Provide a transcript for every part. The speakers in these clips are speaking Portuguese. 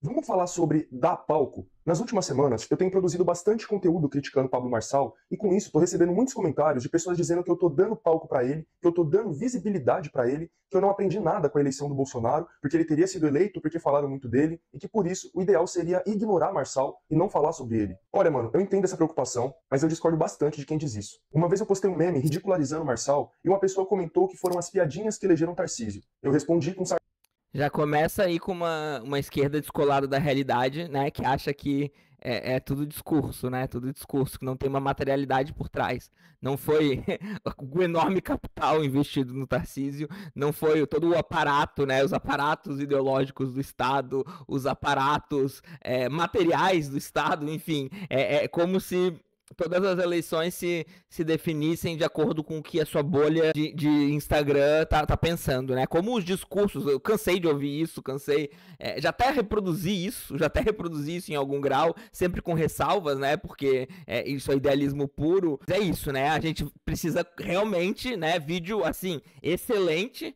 Vamos falar sobre dar palco? Nas últimas semanas, eu tenho produzido bastante conteúdo criticando Pablo Marçal e com isso estou recebendo muitos comentários de pessoas dizendo que eu estou dando palco para ele, que eu estou dando visibilidade para ele, que eu não aprendi nada com a eleição do Bolsonaro, porque ele teria sido eleito porque falaram muito dele e que por isso o ideal seria ignorar Marçal e não falar sobre ele. Olha, mano, eu entendo essa preocupação, mas eu discordo bastante de quem diz isso. Uma vez eu postei um meme ridicularizando Marçal e uma pessoa comentou que foram as piadinhas que elegeram Tarcísio. Eu respondi com Já começa aí com uma esquerda descolada da realidade, né? Que acha que é tudo discurso, né? Tudo discurso, que não tem uma materialidade por trás. Não foi o enorme capital investido no Tarcísio, não foi todo o aparato, né? Os aparatos ideológicos do Estado, os aparatos materiais do Estado, enfim. É como se todas as eleições se definissem de acordo com o que a sua bolha de Instagram tá pensando, né? Como os discursos, eu cansei de ouvir isso, já até reproduzi isso em algum grau, sempre com ressalvas, né? Porque isso é idealismo puro. É isso, né? A gente precisa realmente, né? Vídeo, assim, excelente,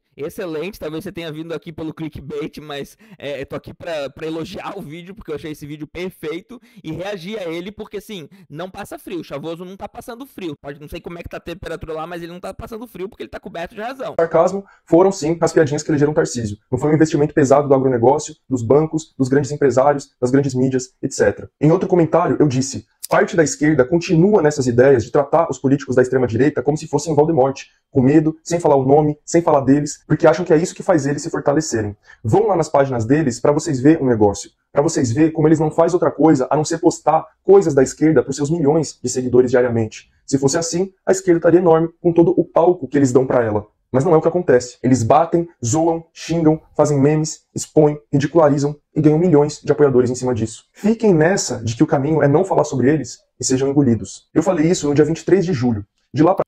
talvez você tenha vindo aqui pelo clickbait, mas eu tô aqui pra elogiar o vídeo, porque eu achei esse vídeo perfeito, e reagir a ele, porque, assim, não passa frio, o Chavoso não tá passando frio, não sei como é que tá a temperatura lá, mas ele não tá passando frio porque ele tá coberto de razão. sarcasmo, foram sim as piadinhas que elegeram Tarcísio. Não foi um investimento pesado do agronegócio, dos bancos, dos grandes empresários, das grandes mídias, etc. Em outro comentário, eu disse: parte da esquerda continua nessas ideias de tratar os políticos da extrema-direita como se fossem Voldemort, com medo, sem falar o nome, sem falar deles, porque acham que é isso que faz eles se fortalecerem. Vão lá nas páginas deles para vocês verem um negócio, para vocês verem como eles não fazem outra coisa a não ser postar coisas da esquerda para os seus milhões de seguidores diariamente. Se fosse assim, a esquerda estaria enorme com todo o palco que eles dão para ela. Mas não é o que acontece. Eles batem, zoam, xingam, fazem memes, expõem, ridicularizam e ganham milhões de apoiadores em cima disso. Fiquem nessa de que o caminho é não falar sobre eles e sejam engolidos. Eu falei isso no dia 23 de julho. De lá pra...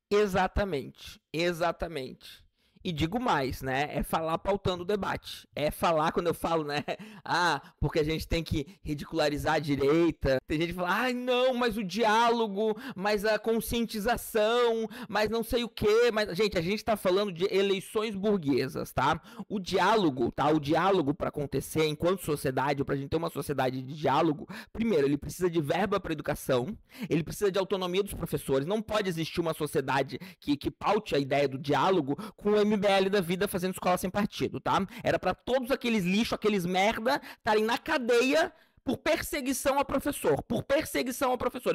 Exatamente. E digo mais, né? É falar pautando o debate. É falar, quando eu falo, né? Porque a gente tem que ridicularizar a direita. Tem gente que fala, não, mas o diálogo, mas a conscientização, mas não sei o quê. Mas, gente, a gente tá falando de eleições burguesas, tá? O diálogo, tá? O diálogo para acontecer enquanto sociedade, pra gente ter uma sociedade de diálogo, primeiro, ele precisa de verba para educação, ele precisa de autonomia dos professores. Não pode existir uma sociedade que paute a ideia do diálogo com o MBL da vida fazendo escola sem partido, tá? Era pra todos aqueles lixos, aqueles merda, estarem na cadeia por perseguição a professor.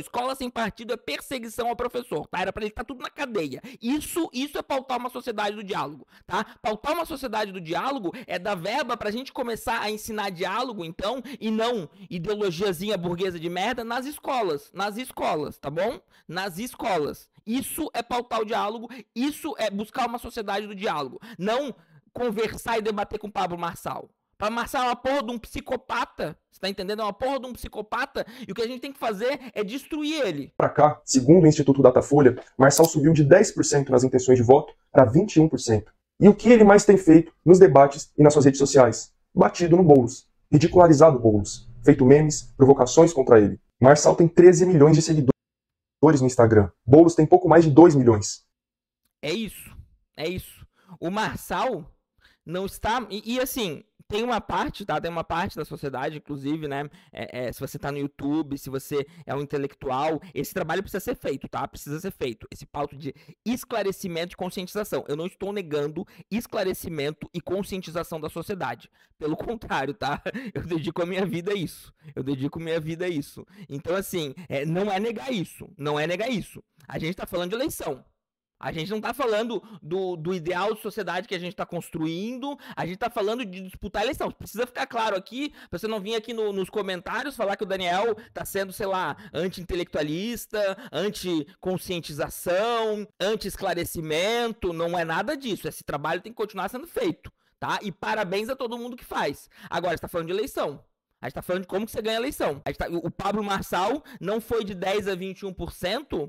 Escola sem partido é perseguição ao professor, tá? Era pra ele estar tudo na cadeia. Isso é pautar uma sociedade do diálogo, tá? Pautar uma sociedade do diálogo é dar verba pra gente começar a ensinar diálogo, então, e não ideologiazinha burguesa de merda nas escolas, tá bom? Nas escolas. Isso é pautar o diálogo, isso é buscar uma sociedade do diálogo. Não conversar e debater com o Pablo Marçal. Pablo Marçal é uma porra de um psicopata, você tá entendendo? É uma porra de um psicopata, e o que a gente tem que fazer é destruir ele. Pra cá, segundo o Instituto Datafolha, Marçal subiu de 10% nas intenções de voto para 21%. E o que ele mais tem feito nos debates e nas suas redes sociais? Batido no Boulos, ridicularizado o Boulos, feito memes, provocações contra ele. Marçal tem 13 milhões de seguidores no Instagram. Boulos tem pouco mais de 2 milhões. É isso. O Marçal não está... E assim, tem uma parte, tá? Tem uma parte da sociedade, inclusive, né? Se você tá no YouTube, se você é um intelectual, esse trabalho precisa ser feito, tá? Precisa ser feito. Esse pauta de esclarecimento e conscientização. Eu não estou negando esclarecimento e conscientização da sociedade. Pelo contrário, tá? Eu dedico a minha vida a isso. Então, assim, não é negar isso. A gente tá falando de eleição. A gente não tá falando do ideal de sociedade que a gente tá construindo, a gente tá falando de disputar a eleição. Precisa ficar claro aqui, pra você não vir aqui nos comentários falar que o Daniel tá sendo, sei lá, anti-intelectualista, anti-conscientização, anti-esclarecimento. Não é nada disso. Esse trabalho tem que continuar sendo feito, tá? E parabéns a todo mundo que faz. Agora, você tá falando de eleição. A gente tá falando de como que você ganha a eleição. O Pablo Marçal não foi de 10 a 21%,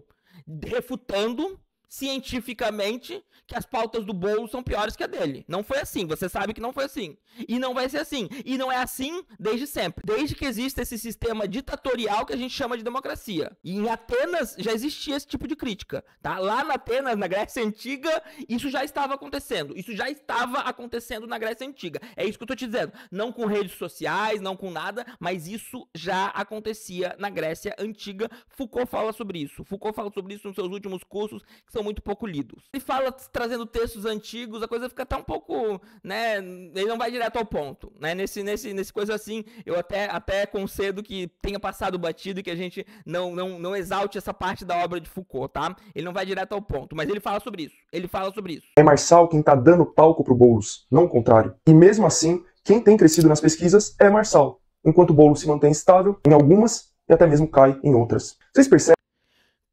refutando cientificamente que as pautas do Boulos são piores que a dele. Não foi assim, você sabe que não foi assim. E não vai ser assim. E não é assim desde sempre. Desde que existe esse sistema ditatorial que a gente chama de democracia. E em Atenas já existia esse tipo de crítica, tá? Lá na Atenas, na Grécia Antiga, isso já estava acontecendo. Isso já estava acontecendo na Grécia Antiga. É isso que eu tô te dizendo. Não com redes sociais, não com nada, mas isso já acontecia na Grécia Antiga. Foucault fala sobre isso. Foucault fala sobre isso nos seus últimos cursos, que são muito pouco lidos. Ele fala trazendo textos antigos, a coisa fica até um pouco, né, ele não vai direto ao ponto, né, nesse coisa assim, eu até concedo que tenha passado batido e que a gente não exalte essa parte da obra de Foucault, tá? Ele não vai direto ao ponto, mas ele fala sobre isso, É Marçal quem tá dando palco pro Boulos, não o contrário. E mesmo assim, quem tem crescido nas pesquisas é Marçal, enquanto o Boulos se mantém estável em algumas e até mesmo cai em outras. Vocês percebem?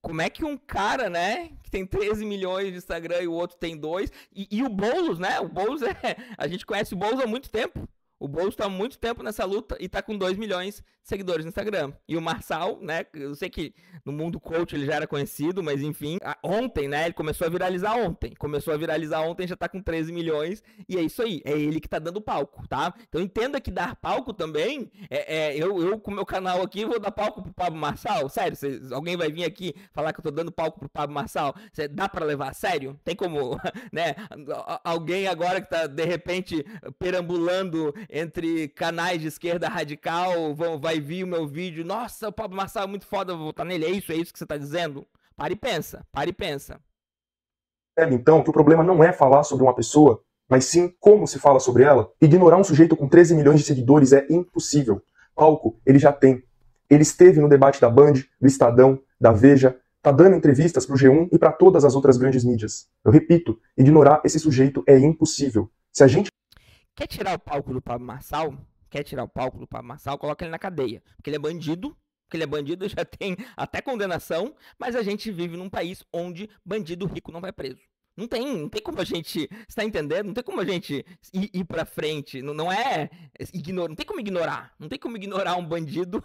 Como é que um cara, né, que tem 13 milhões de Instagram e o outro tem 2, e o Boulos, né, a gente conhece o Boulos há muito tempo. O Boulos está há muito tempo nessa luta e está com 2 milhões de seguidores no Instagram. E o Marçal, né, eu sei que no mundo coach ele já era conhecido, mas enfim, ontem, né, ele começou a viralizar ontem, já está com 13 milhões, e é isso aí, é ele que está dando palco, tá? Então entenda que dar palco também, eu com o meu canal aqui vou dar palco pro Pablo Marçal, sério, alguém vai vir aqui falar que eu tô dando palco pro Pablo Marçal, dá para levar a sério? Tem como, né, alguém agora que tá de repente perambulando entre canais de esquerda radical, vai vir o meu vídeo, nossa, o Pablo Marçal é muito foda, eu vou votar nele, é isso que você tá dizendo? Para e pensa. Então, que o problema não é falar sobre uma pessoa, mas sim como se fala sobre ela. Ignorar um sujeito com 13 milhões de seguidores é impossível. Palco, ele já tem. Ele esteve no debate da Band, do Estadão, da Veja, tá dando entrevistas pro G1 e para todas as outras grandes mídias. Eu repito, ignorar esse sujeito é impossível. Se a gente quer tirar o palco do Pablo Marçal? Coloca ele na cadeia. Porque ele é bandido, já tem até condenação, mas a gente vive num país onde bandido rico não vai preso. Não tem como a gente, você tá entendendo? Não tem como a gente ir pra frente, não tem como ignorar um bandido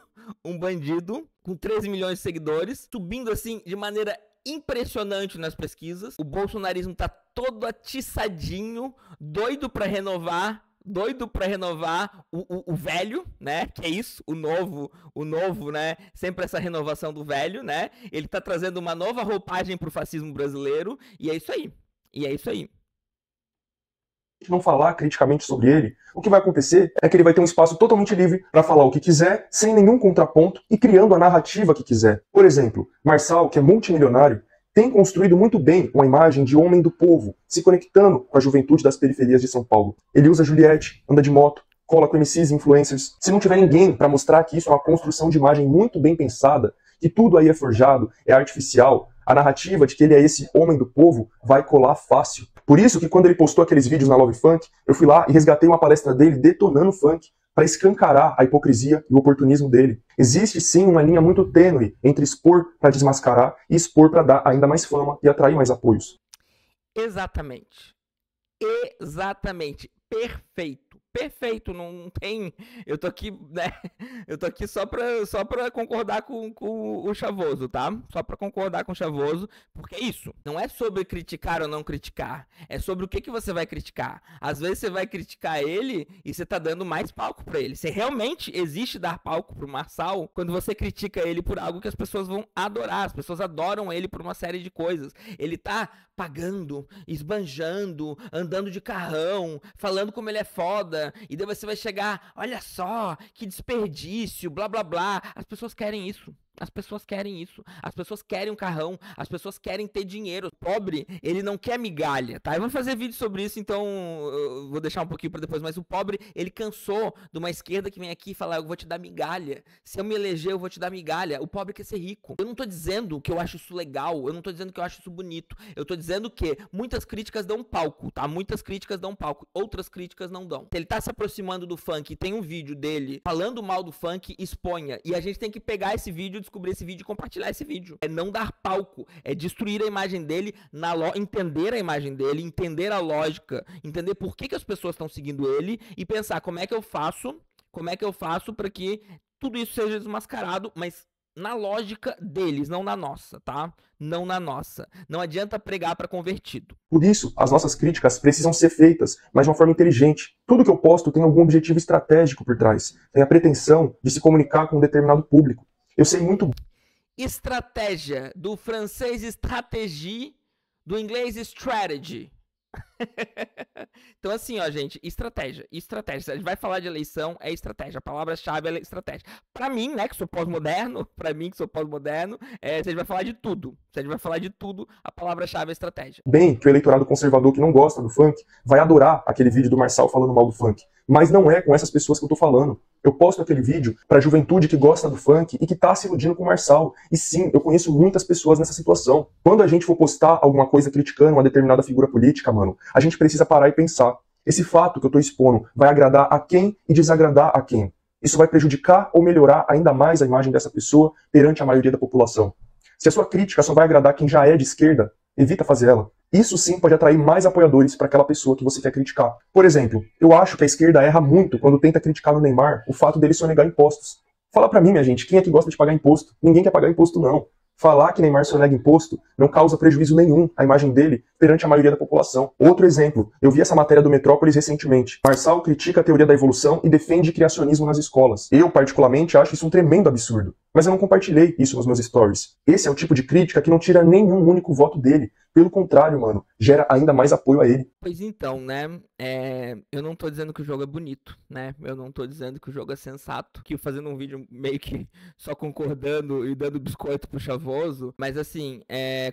com 13 milhões de seguidores, subindo assim de maneira impressionante nas pesquisas. O bolsonarismo tá todo atiçadinho, doido pra renovar o velho, né? Que é isso, o novo, né? Sempre essa renovação do velho, né? Ele tá trazendo uma nova roupagem pro fascismo brasileiro, e é isso aí. Não falar criticamente sobre ele, o que vai acontecer é que ele vai ter um espaço totalmente livre para falar o que quiser, sem nenhum contraponto e criando a narrativa que quiser. Por exemplo, Marçal, que é multimilionário, tem construído muito bem uma imagem de homem do povo, se conectando com a juventude das periferias de São Paulo. Ele usa Juliette, anda de moto, cola com MCs e influencers. Se não tiver ninguém para mostrar que isso é uma construção de imagem muito bem pensada, que tudo aí é forjado, é artificial, a narrativa de que ele é esse homem do povo vai colar fácil. Por isso que quando ele postou aqueles vídeos na Love Funk, eu fui lá e resgatei uma palestra dele detonando o funk, para escancarar a hipocrisia e o oportunismo dele. Existe sim uma linha muito tênue entre expor para desmascarar e expor para dar ainda mais fama e atrair mais apoios. Exatamente. Perfeito, não tem. Eu tô aqui, né? Eu tô aqui só pra concordar com o Chavoso, tá? Só pra concordar com o Chavoso, porque é isso. Não é sobre criticar ou não criticar. É sobre o que você vai criticar. Às vezes você vai criticar ele e você tá dando mais palco pra ele. Se realmente existe dar palco pro Marçal, quando você critica ele por algo que as pessoas vão adorar. As pessoas adoram ele por uma série de coisas. Ele tá pagando, esbanjando, andando de carrão, falando como ele é foda, e daí você vai chegar, olha só, que desperdício, blá blá blá. As pessoas querem isso. As pessoas querem um carrão, as pessoas querem ter dinheiro. O pobre, ele não quer migalha, tá? Eu vou fazer vídeo sobre isso, então eu vou deixar um pouquinho pra depois, mas o pobre, ele cansou de uma esquerda que vem aqui e fala, eu vou te dar migalha. Se eu me eleger, eu vou te dar migalha. O pobre quer ser rico. Eu não tô dizendo que eu acho isso legal, eu não tô dizendo que eu acho isso bonito. Eu tô dizendo que muitas críticas dão palco, tá? Muitas críticas dão palco, outras críticas não dão. Se ele tá se aproximando do funk e tem um vídeo dele falando mal do funk, exponha. E a gente tem que pegar esse vídeo, descobrir esse vídeo e compartilhar esse vídeo. É não dar palco, é destruir a imagem dele, entender a imagem dele, entender a lógica, entender por que as pessoas estão seguindo ele e pensar como é que eu faço para que tudo isso seja desmascarado, mas na lógica deles, não na nossa, tá? Não na nossa. Não adianta pregar para convertido. Por isso, as nossas críticas precisam ser feitas, mas de uma forma inteligente. Tudo que eu posto tem algum objetivo estratégico por trás. Tem a pretensão de se comunicar com um determinado público. Eu sei muito... Estratégia, do francês stratégie, do inglês strategy. Então assim, ó, gente, estratégia. Se a gente vai falar de eleição, é estratégia. A palavra-chave é estratégia. Pra mim, né, que sou pós-moderno, se a gente vai falar de tudo. A palavra-chave é estratégia. Bem, que o eleitorado conservador que não gosta do funk vai adorar aquele vídeo do Marçal falando mal do funk. Mas não é com essas pessoas que eu tô falando. Eu posto aquele vídeo pra juventude que gosta do funk e que tá se iludindo com o Marçal. E sim, eu conheço muitas pessoas nessa situação. Quando a gente for postar alguma coisa criticando uma determinada figura política, mano, a gente precisa parar e pensar. Esse fato que eu tô expondo vai agradar a quem e desagradar a quem? Isso vai prejudicar ou melhorar ainda mais a imagem dessa pessoa perante a maioria da população? Se a sua crítica só vai agradar quem já é de esquerda, evita fazer ela. Isso sim pode atrair mais apoiadores para aquela pessoa que você quer criticar. Por exemplo, eu acho que a esquerda erra muito quando tenta criticar no Neymar o fato dele sonegar impostos. Fala pra mim, minha gente, quem é que gosta de pagar imposto? Ninguém quer pagar imposto, não. Falar que Neymar sonega imposto não causa prejuízo nenhum à imagem dele perante a maioria da população. Outro exemplo, eu vi essa matéria do Metrópolis recentemente. Marçal critica a teoria da evolução e defende criacionismo nas escolas. Eu, particularmente, acho isso um tremendo absurdo. Mas eu não compartilhei isso nos meus stories. Esse é o tipo de crítica que não tira nenhum único voto dele. Pelo contrário, mano, gera ainda mais apoio a ele. Pois então, né, eu não tô dizendo que o jogo é bonito, né, eu não tô dizendo que o jogo é sensato, que fazendo um vídeo meio que só concordando e dando biscoito pro Chavoso, mas assim,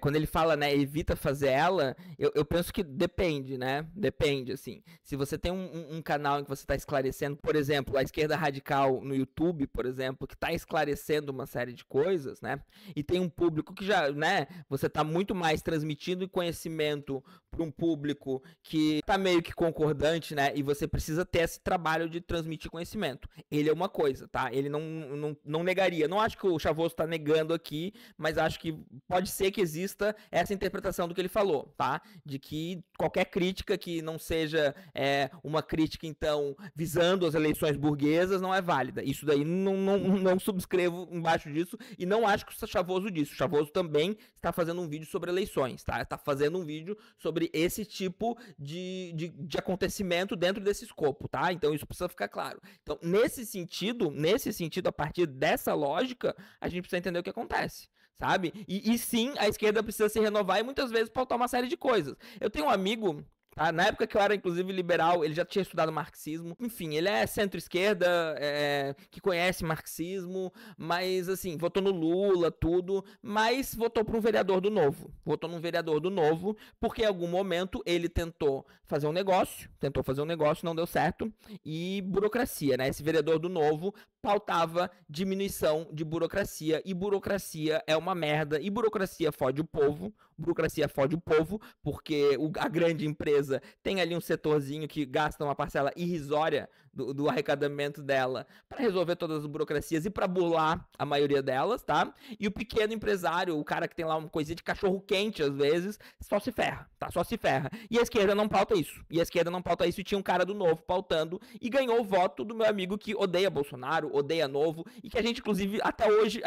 quando ele fala, né, evita fazer ela, eu penso que depende, né, depende, assim, se você tem um canal em que você tá esclarecendo, por exemplo, a esquerda radical no YouTube, por exemplo, que tá esclarecendo uma série de coisas, né, e tem um público que já, né, você tá muito mais transmitindo conhecimento para um público que tá meio que concordante, né? E você precisa ter esse trabalho de transmitir conhecimento. Ele é uma coisa, tá? Ele não negaria. Não acho que o Chavoso tá negando aqui, mas acho que pode ser que exista essa interpretação do que ele falou, tá? De que qualquer crítica que não seja uma crítica, então, visando as eleições burguesas, não é válida. Isso daí não subscrevo embaixo disso e não acho que o Chavoso disse. O Chavoso também está fazendo um vídeo sobre eleições, tá? Tá fazendo um vídeo sobre esse tipo de acontecimento dentro desse escopo, tá? Então isso precisa ficar claro. Então, nesse sentido, a partir dessa lógica, a gente precisa entender o que acontece, sabe? E sim, a esquerda precisa se renovar e muitas vezes pautar uma série de coisas. Eu tenho um amigo... Tá? Na época que eu era, inclusive, liberal, ele já tinha estudado marxismo. Enfim, ele é centro-esquerda, que conhece marxismo, mas, assim, votou no Lula, tudo, mas votou para um vereador do Novo. Votou num vereador do Novo, porque em algum momento ele tentou fazer um negócio, não deu certo, e burocracia, né? Esse vereador do Novo pautava diminuição de burocracia, e burocracia é uma merda, e burocracia fode o povo, porque a grande empresa tem ali um setorzinho que gasta uma parcela irrisória do arrecadamento dela para resolver todas as burocracias e para burlar a maioria delas, tá? E o pequeno empresário, o cara que tem lá uma coisinha de cachorro quente às vezes, só se ferra, tá? Só se ferra. E a esquerda não pauta isso. E tinha um cara do Novo pautando e ganhou o voto do meu amigo que odeia Bolsonaro, odeia Novo, e que a gente, inclusive, até hoje,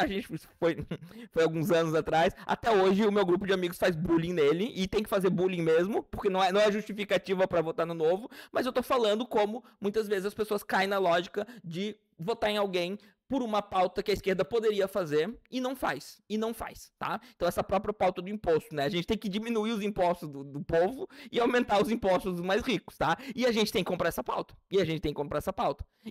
foi alguns anos atrás, até hoje o meu grupo de amigos faz bullying nele, e tem que fazer bullying mesmo, porque não é justificativa para votar no Novo, mas eu tô falando como muitas vezes as pessoas caem na lógica de votar em alguém por uma pauta que a esquerda poderia fazer e não faz, tá? Então essa própria pauta do imposto, né? A gente tem que diminuir os impostos do povo e aumentar os impostos dos mais ricos, tá? E a gente tem que comprar essa pauta.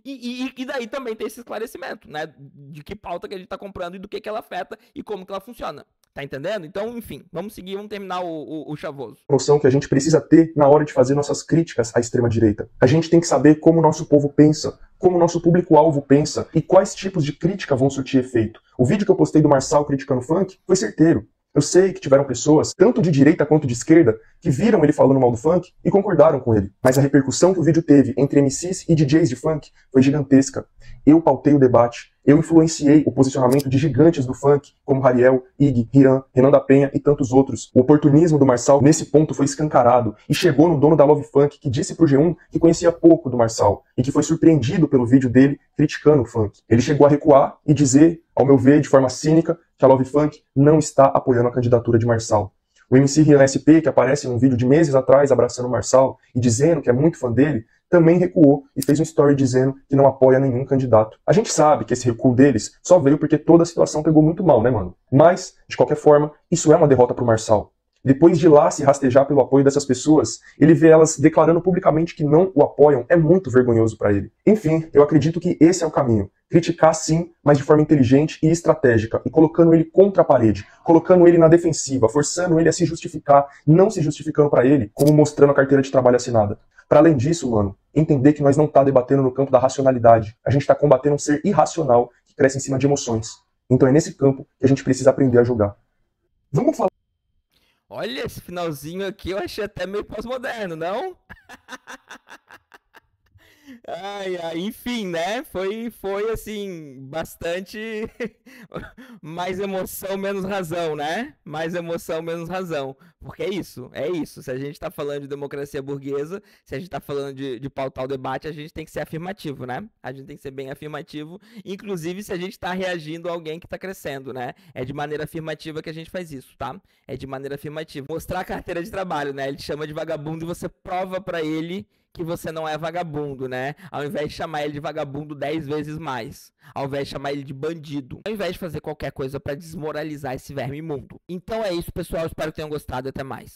E daí também tem esse esclarecimento, né? De que pauta que a gente tá comprando e do que ela afeta e como que ela funciona. Tá entendendo? Então, enfim, vamos seguir, vamos terminar o Chavoso. Noção que a gente precisa ter na hora de fazer nossas críticas à extrema-direita. A gente tem que saber como o nosso povo pensa, como o nosso público-alvo pensa e quais tipos de crítica vão surtir efeito. O vídeo que eu postei do Marçal criticando funk foi certeiro. Eu sei que tiveram pessoas, tanto de direita quanto de esquerda, que viram ele falando mal do funk e concordaram com ele. Mas a repercussão que o vídeo teve entre MCs e DJs de funk foi gigantesca. Eu pautei o debate. Eu influenciei o posicionamento de gigantes do funk, como Hariel, Ig, Rian, Renan da Penha e tantos outros. O oportunismo do Marçal nesse ponto foi escancarado e chegou no dono da Love Funk, que disse pro G1 que conhecia pouco do Marçal e que foi surpreendido pelo vídeo dele criticando o funk. Ele chegou a recuar e dizer Ao meu ver, de forma cínica, que a Love Funk não está apoiando a candidatura de Marçal. O MC Rian SP, que aparece em um vídeo de meses atrás abraçando o Marçal e dizendo que é muito fã dele, também recuou e fez um story dizendo que não apoia nenhum candidato. A gente sabe que esse recuo deles só veio porque toda a situação pegou muito mal, né, mano? Mas, de qualquer forma, isso é uma derrota pro Marçal. Depois de lá se rastejar pelo apoio dessas pessoas, ele vê elas declarando publicamente que não o apoiam, é muito vergonhoso para ele. Enfim, eu acredito que esse é o caminho. Criticar sim, mas de forma inteligente e estratégica, e colocando ele contra a parede, colocando ele na defensiva, forçando ele a se justificar, não se justificando para ele, como mostrando a carteira de trabalho assinada. Para além disso, mano, entender que nós não tá debatendo no campo da racionalidade, a gente tá combatendo um ser irracional que cresce em cima de emoções. Então é nesse campo que a gente precisa aprender a jogar. Vamos falar. Olha, esse finalzinho aqui eu achei até meio pós-moderno, não? Ai, ai, enfim, né? Foi assim, bastante mais emoção, menos razão, né? Mais emoção, menos razão. Porque é isso, é isso. Se a gente tá falando de democracia burguesa, se a gente tá falando de pautar o debate, a gente tem que ser afirmativo, né? A gente tem que ser bem afirmativo, inclusive se a gente tá reagindo a alguém que tá crescendo, né? É de maneira afirmativa que a gente faz isso, tá? É de maneira afirmativa. Mostrar a carteira de trabalho, né? Ele te chama de vagabundo e você prova pra ele que você não é vagabundo, né? Ao invés de chamar ele de vagabundo 10 vezes mais. Ao invés de chamar ele de bandido. Ao invés de fazer qualquer coisa pra desmoralizar esse verme imundo. Então é isso, pessoal. Espero que tenham gostado. Até mais.